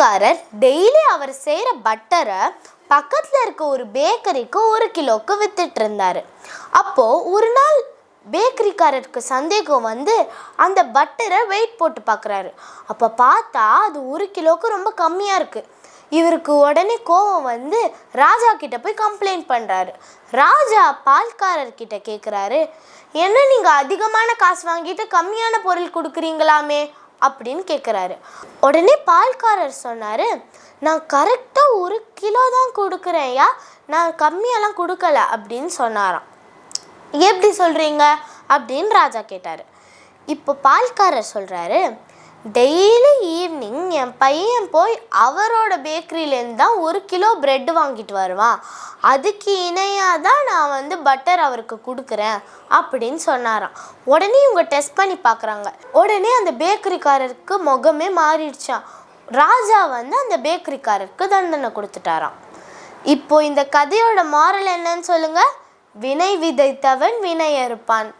பால்காரர் daily அவர் செய்கிற பட்டரை பக்கத்தில் இருக்க ஒரு பேக்கரிக்கு 1 கிலோக்கு வித்துட்டு இருந்தாரு. அப்போது ஒரு நாள் பேக்கரிக்காரருக்கு சந்தேகம் வந்து அந்த பட்டரை வெயிட் போட்டு பார்க்குறாரு. அப்போ பார்த்தா அது 1 கிலோக்கு ரொம்ப கம்மியாக இருக்குது. இவருக்கு உடனே கோபம் வந்து ராஜா கிட்ட போய் கம்ப்ளைண்ட் பண்ணுறாரு. ராஜா பால்காரர்கிட்ட கேட்குறாரு, என்ன நீங்கள் அதிகமான காசு வாங்கிட்டு கம்மியான பொருள் கொடுக்குறீங்களாமே அப்படின்னு கேட்குறாரு. உடனே பால்காரர் சொன்னார், நான் கரெக்டாக 1 கிலோ தான் கொடுக்குறேன்யா, நான் கம்மியெல்லாம் கொடுக்கல அப்படின்னு சொன்னாராம். எப்படி சொல்கிறீங்க அப்படின்னு ராஜா கேட்டார். இப்போ பால்காரர் சொல்கிறாரு, டெய்லி ஈவினிங் என் பையன் போய் அவரோட பேக்கரியிலேருந்து தான் 1 கிலோ பிரெட் வாங்கிட்டு வருவான், அதுக்கு இணையாக தான் நான் வந்து பட்டர் அவருக்கு கொடுக்குறேன் அப்படின்னு சொன்னாராம். உடனே இவங்க டெஸ்ட் பண்ணி பார்க்குறாங்க. உடனே அந்த பேக்கரிக்காரருக்கு முகமே மாறிடுச்சான். ராஜா வந்து அந்த பேக்கரிக்காரருக்கு தண்டனை கொடுத்துட்டாராம். இப்போ இந்த கதையோட மாரல் என்னன்னு சொல்லுங்க. வினை விதைத்தவன் வினை அறுப்பான்.